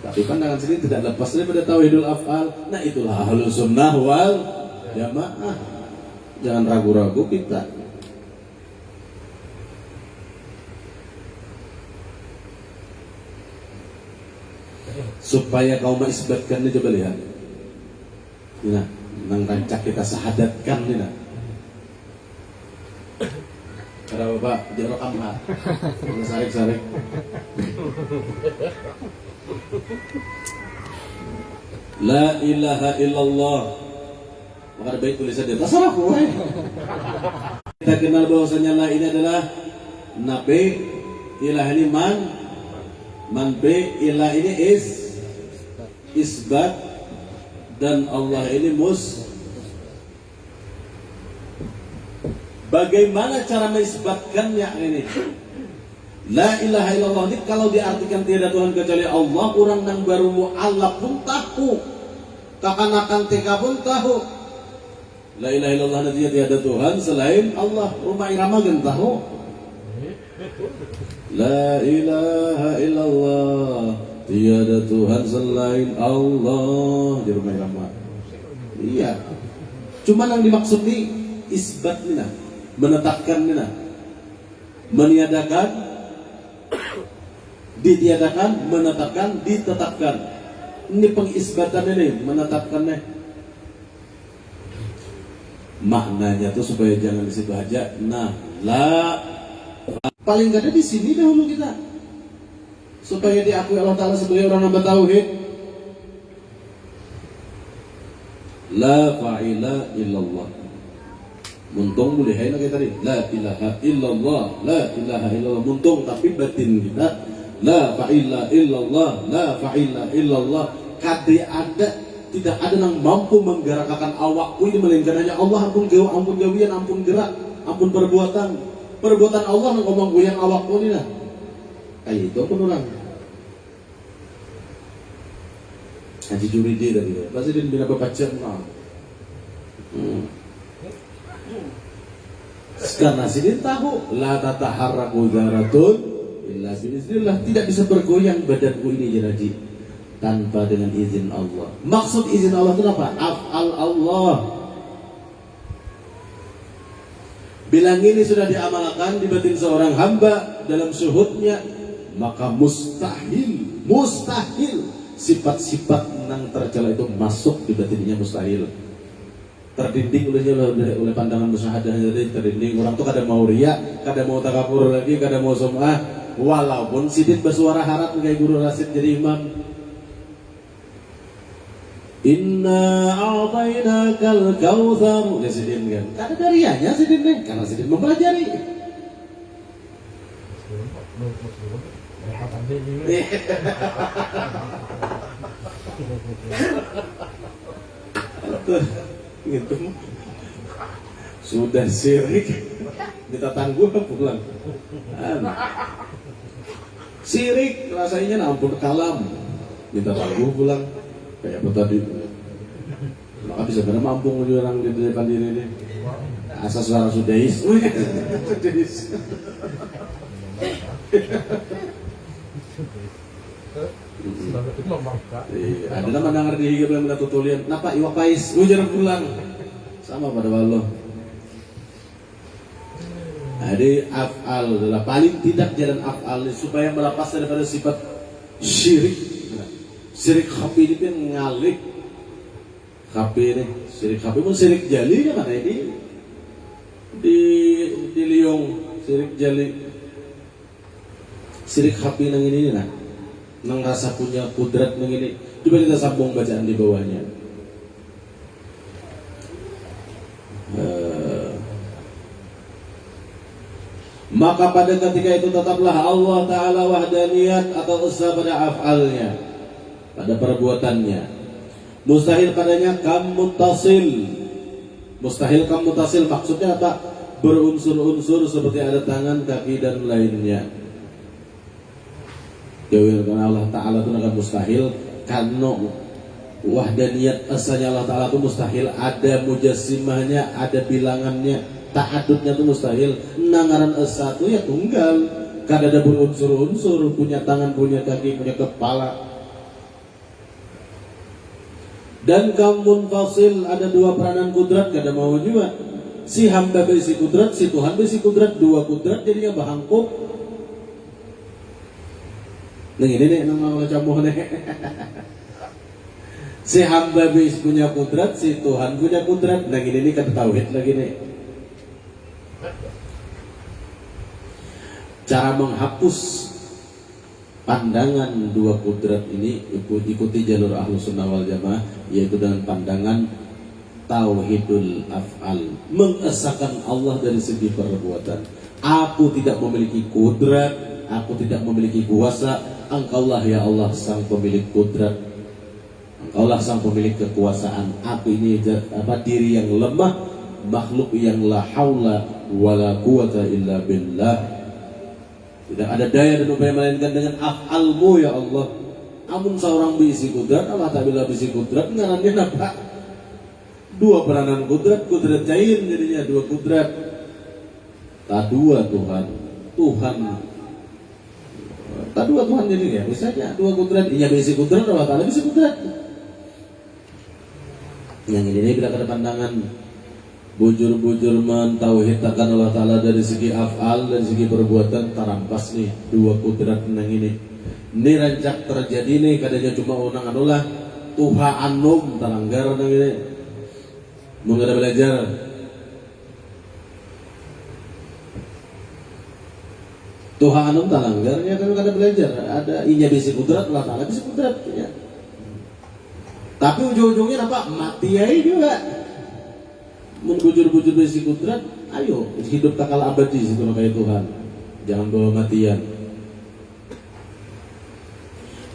Tapi pandangan sini tidak lepas daripada tauhidul af'al. Nah itulah Ahlussunnah wal Jamaah. Jangan ragu-ragu kita. Supaya kau mengisbatkan ini coba lihat. Nah, nang rancak kita sahadatkan ini nah. Ada bapak jorok amat. Sarik-sarik. La ilaha illallah. Maka baik tulisan di atas aku. Kita kenal bahwasanya la ini adalah nabi, ilah ini man be, ilah ini isbat, dan Allah ini Bagaimana cara mengisbatkannya ini? La ilaha illallah ini kalau diartikan tiada Tuhan kecuali Allah, orang yang baru mu'allaf pun tahu, kakanakan TK pun tahu. La ilaha illallah nantinya tiada Tuhan selain Allah, rumah irama kan tahu. La ilaha illallah tiada Tuhan selain Allah di rumah irama. Iya. Cuma yang dimaksud ini isbat nina, menetapkan nina, meniadakan, ditiadakan, menetapkan, ditetapkan. Ini pengisbatan ini, menetapkannya. Maknanya tuh supaya jangan di situ aja. Nah, paling gak ada di sini dahulu kita, supaya diakui Allah Ta'ala sebagai orang yang bertauhid. La fa'ila illallah. Muntung boleh hai lagi tadi. La ilaha illallah, la ilaha illallah. Muntung tapi batin kita. La fa'ila illallah, la fa'ila illallah. Kade ada, tidak ada yang mampu menggerakkan awakku ini melainkan hanya Allah. Ampun gawian, ampun gerak, ampun perbuatan. Perbuatan Allah yang ngomong goyang awakku ini lah. Kayak itu pun orang. Haji Juridi tadi, pasti dia bina baca nah. Karena sini tahu la tataharraku dzaratun illa biiznillah, tidak bisa bergoyang badanku ini jadi tanpa dengan izin Allah. Maksud izin Allah itu apa? Af'al Allah. Bila ini sudah diamalkan di batin seorang hamba dalam syuhudnya, maka mustahil sifat-sifat yang tercela itu masuk di batinnya, mustahil. Terdinding oleh pandangan musyahadah, jadi terdinding. Orang tuh kadang mau riya, kadang mau takabur lagi, kadang mau sum'ah. Walaupun sidin bersuara harap kayak guru Rasid jadi imam. Inna a'tainakal kautsar. Ya sidin kan. Ada darianya sidin nih, karena sidin mempelajari. Gitu. Sudah syirik kita tangguh pulang. Syirik rasanya ampun kalam, minta tangguh pulang. Kayak apa tadi? Maka bisa benar mampu menuju orang di depan diri ini. Asal suara sudais. Ada nama dengar di higir yang melihat tutulian. Napa iwak pais? Jarang pulang. Sama pada Allah. Jadi af'al adalah paling tidak jalan af'al supaya melepas daripada sifat syirik. Syirik khafi ini kan ngalik. Khafi ini, syirik khafi pun syirik jali kan ada ini. Di liung syirik jali. Syirik khafi nang ini nah. Nang rasa punya kudrat nang ini. Coba kita sambung bacaan di bawahnya. Maka pada ketika itu tetaplah Allah Ta'ala wahdaniyat atau usaha pada af'alnya, pada perbuatannya. Mustahil padanya kam muttasil. Mustahil kam muttasil maksudnya apa? Berunsur-unsur seperti ada tangan, kaki dan lainnya. Karena Allah Ta'ala itu akan mustahil. Karena wahdaniyat asalnya Allah Ta'ala itu mustahil. Ada mujassimahnya, ada bilangannya. Ta'adudnya itu mustahil. Nangaran esa itu ya tunggal. Kada ada berunsur-unsur, punya tangan, punya kaki, punya kepala. Dan kamun fasil, ada dua peranan kudrat, kada mau juga. Si hamba berisi kudrat, si Tuhan berisi kudrat, dua kudrat jadinya bahangkuk. Nah ini nih nama Allah camuh nih. Si hamba berisi punya kudrat, si Tuhan punya kudrat. Nah ini nih kata tauhid lagi nih. Cara menghapus pandangan dua kudrat ini ikuti jalur Ahlus Sunnah wal Jamaah, yaitu dengan pandangan tauhidul af'al, mengesahkan Allah dari segi perbuatan. Aku tidak memiliki kudrat, aku tidak memiliki kuasa. Engkaulah ya Allah sang pemilik kudrat, Engkaulah sang pemilik kekuasaan. Aku ini diri yang lemah, makhluk yang la haula wala quwata illa billah. Tidak ada daya dan upaya melainkan dengan af'almu ya Allah. Amun seorang bisi kudrat, Allah tak bila bisi kudrat, ngarannya apa? Dua peranan kudrat, kudrat cair jadinya dua kudrat. Tak dua Tuhan, tak dua Tuhan jadinya. Misalnya dua kudrat, iya bisi kudrat, Allah Ta'ala bisi kudrat. Yang ini bila ada pandangan bujur-bujur mentauhidkan Allah Ta'ala dari segi af'al, dari segi perbuatan, tarampas nih dua kudrat nang ini. Ini rancak terjadi nih, kadanya cuma unang anulah Tuha anum talanggar nang ini. Mengada belajar Tuha anum talanggarnya kan kada belajar. Ada inya bisi kudrat, Allah Ta'ala bisi kudrat ya. Tapi ujung-ujungnya apa? Mati aja juga. Membujur-bujur besi kudrat, ayo hidup takal abadi situ kayak Tuhan. Jangan bawa matian.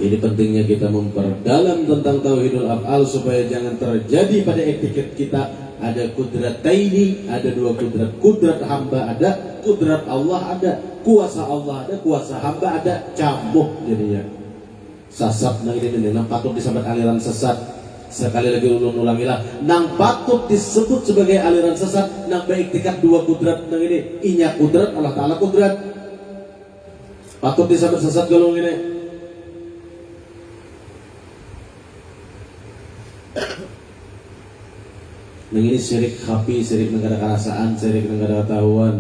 Ini pentingnya kita memperdalam tentang tauhidul af'al supaya jangan terjadi pada etiket kita ada kudrataini, ada dua kudrat. Kudrat hamba ada, kudrat Allah ada, kuasa Allah ada, kuasa hamba ada, campur jadinya. Sasat nah ini nang patut disebut aliran sesat. Sekali lagi ulangilah, nang patut disebut sebagai aliran sesat, nang beriktikat dua kudrat nang ini, inya kudrat, Allah Ta'ala kudrat. Patut disebut sesat kalau ini. Nang ini syirik khafi, syirik negara kerasaan, syirik negara tahuan.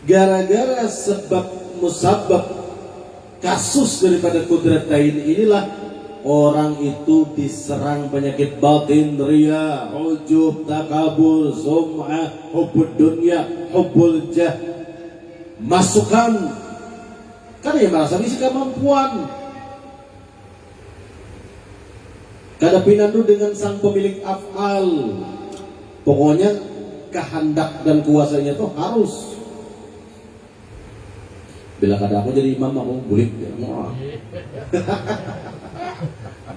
Gara-gara sebab musabab kasus daripada kudratain inilah orang itu diserang penyakit batin, riya, ujub, takabur, sum'ah, hubbud dunya, hubbul jah. Masukan karena dia merasa bisa kemampuan. Kada pinandu dengan sang pemilik af'al. Pokoknya kehendak dan kuasanya itu harus. Bila kada aku jadi imam aku bulik.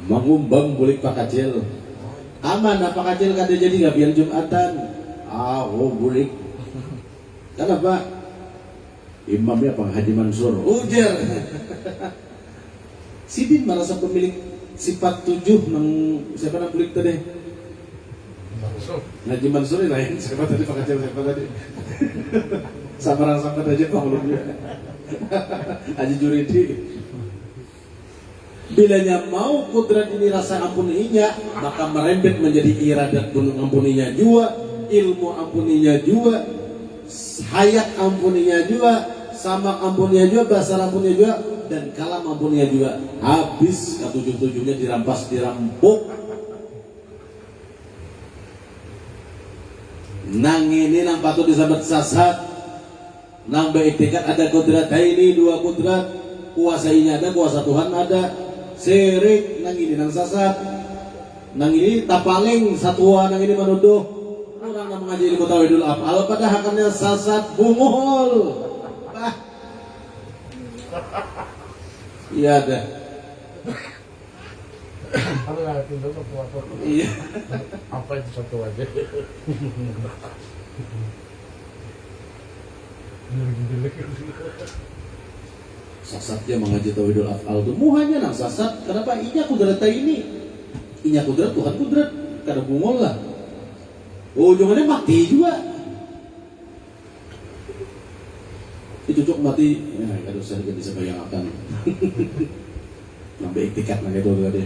Mengumbang bulik Pak Kacil. Aman apa Kacil kada jadi gak biar Jumatan. Aku bulik. Kenapa? Imamnya Pak Haji Mansur. Ujar. Sidin merasa pemilik sifat 7 nang siapa nang bulik tadi? Haji Mansur ini lain. Siapa tadi Pak Kacil? Siapa tadi? Sama-sama aja Pak Ulumnya. Haji Juridi. Bilanya mau kudrat ini rasa ampuninya, maka merembet menjadi iradat pun ampuninya juga, ilmu ampuninya juga, hayat ampuninya juga, sama ampuninya juga, basar ampuninya juga, dan kalam ampuninya juga. Habis ketujuh-tujuhnya dirampas, dirampok. Nang ini nang patut disebut sasat. Nang beiktikat ada kudrat ini, 2 kudrat, kuasa ini ada, kuasa Tuhan ada. Sirik nang ini nang sasat, nang ini tapaling satua, nang ini menuduh orang yang mengaji ilmu tauhidul af'al pada hakannya sasat bungul. Iya dah. Iya. Apa itu satu aja? Sasatnya mengaji tauhidul af'al itu muhanya nang sasat. Kenapa? Inya kudrat ini. Inya kudrat Tuhan kudrat. Kada bungol lah. Ujungnya mati juga. Cucuk mati. Ya, kada usah bisa bayangkan. Sampai iktikat nang itu tadi.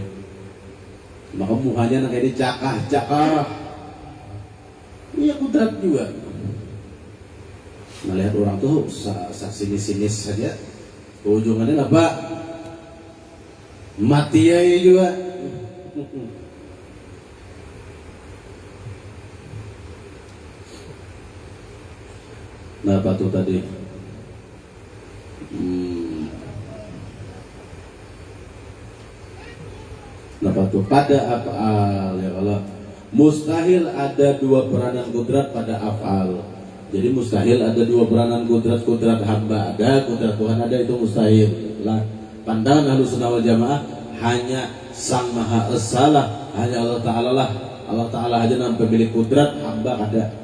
Maka muhanya nang ini cakah. Iya kudrat juga. Melihat orang tuh sinis saja. Ujungnya apa? Mati ya juga. Nah apa tuh tadi? Nah apa tuh? Pada af'al ya kalau mustahil ada 2 peranan kudrat pada af'al. Jadi mustahil ada 2 peranan kudrat hamba ada, kudrat Tuhan ada, itu mustahil lah. Pandangan Ahlussunnah wal Jamaah hanya Sang Maha Esa, hanya Allah Ta'ala lah. Allah Ta'ala aja nama pemilik kudrat, hamba ada.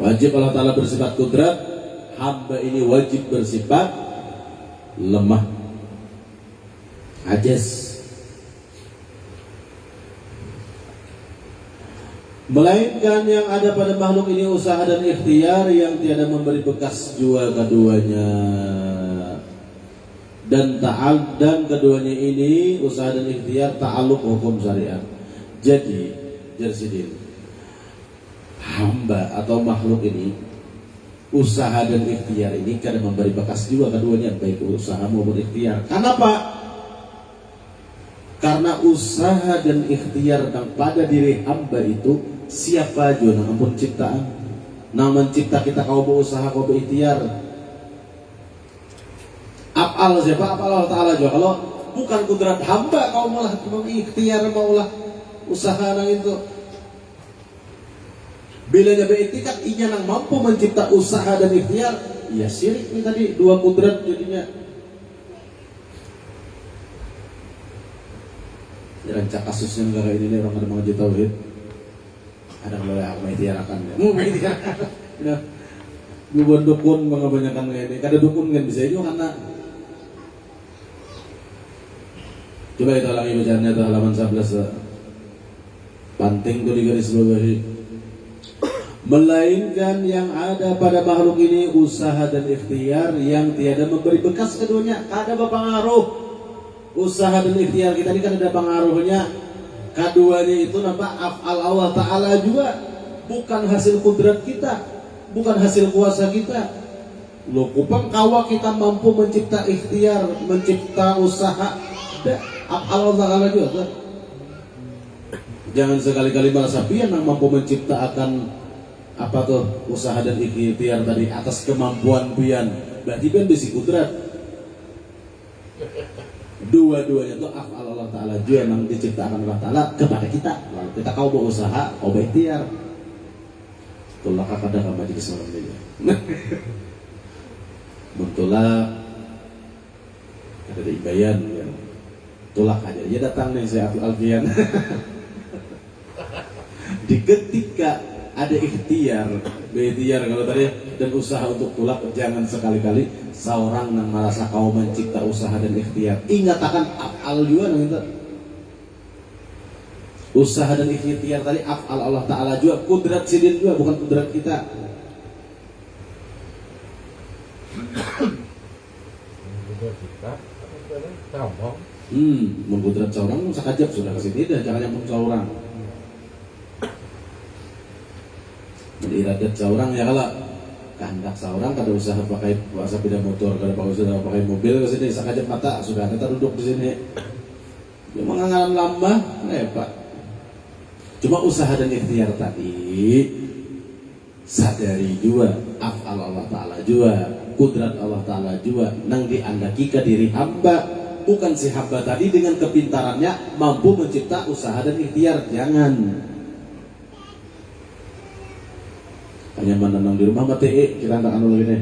Wajib Allah Ta'ala bersifat kudrat, hamba ini wajib bersifat lemah, ajaz. Melainkan yang ada pada makhluk ini usaha dan ikhtiar yang tiada memberi bekas jua keduanya. Dan keduanya ini usaha dan ikhtiar ta'aluk hukum syariat. Jadi Jersidin, hamba atau makhluk ini usaha dan ikhtiar ini kada memberi bekas jua keduanya, baik usaha maupun ikhtiar. Kenapa? Karena usaha dan ikhtiar yang pada diri hamba itu siapa aja nang ampun ciptaan, nang mencipta kita kau berusaha kau berikhtiar. Af'al siapa? Af'al Allah Ta'ala juga. Kalau bukan kudrat hamba kau malah mengikhtiar, maulah usaha nang itu. Bila dia beriktikat inya nang mampu mencipta usaha dan ikhtiar, ya syirik ini tadi 2 kudrat jadinya. Rancak kasusnya negara ini orang ada mengaji tauhid. Ada kalau aku mengiktiarakan ya. Ya. Bukan dukun mengebanyakan ini. Kada dukun kan bisa juga karena. Coba kita ulangi bacaannya itu halaman 11. Penting tuh di garis bawahi. Melainkan yang ada pada makhluk ini usaha dan ikhtiar yang tiada memberi bekas keduanya, ada berpengaruh. usaha dan ikhtiar kita ini kan ada pengaruhnya. Keduanya itu nampak af'al Allah Ta'ala juga, bukan hasil kudrat kita, bukan hasil kuasa kita. Loh, kupang kawa kita mampu mencipta ikhtiar, mencipta usaha, af'al Allah Ta'ala juga kan? Jangan sekali-kali merasa pian yang mampu menciptakan apa tuh usaha dan ikhtiar tadi atas kemampuan pian. Berarti pian besi kudrat. Dua-duanya itu af'al Allah Ta'ala juga yang diciptakan Allah Ta'ala kepada kita. Lalu kita kau berusaha, kau berikhtiar. Tulak kada ka majelis malam ini. Muntulak ada di bayan ya. Tulak aja dia datang nih saya Alfian. Di ketika ada ikhtiar kalau tadi dan usaha untuk tulak, jangan sekali-kali seorang yang merasa kau mencipta usaha dan ikhtiar. Ingat akan af'al juga gitu. Usaha dan ikhtiar tadi af'al Allah Ta'ala juga, kudrat sidin juga, bukan kudrat kita. Mengkudrat seorang sakajab sudah kasih tidak, jangan yang seorang. Iradat seorang ya kalau kehendak seorang kada usaha pakai sepeda motor, kada usaha pakai mobil ke sini sakajab mata sudah kita duduk di sini. Ya mengangalan lama, Pak. Cuma usaha dan ikhtiar tadi sadari juga af'al Allah Ta'ala juga, kudrat Allah Ta'ala juga nang diandaki ke diri hamba, bukan si hamba tadi dengan kepintarannya mampu mencipta usaha dan ikhtiar. Jangan hanya menanam di rumah mati kita tak anu lagi nih.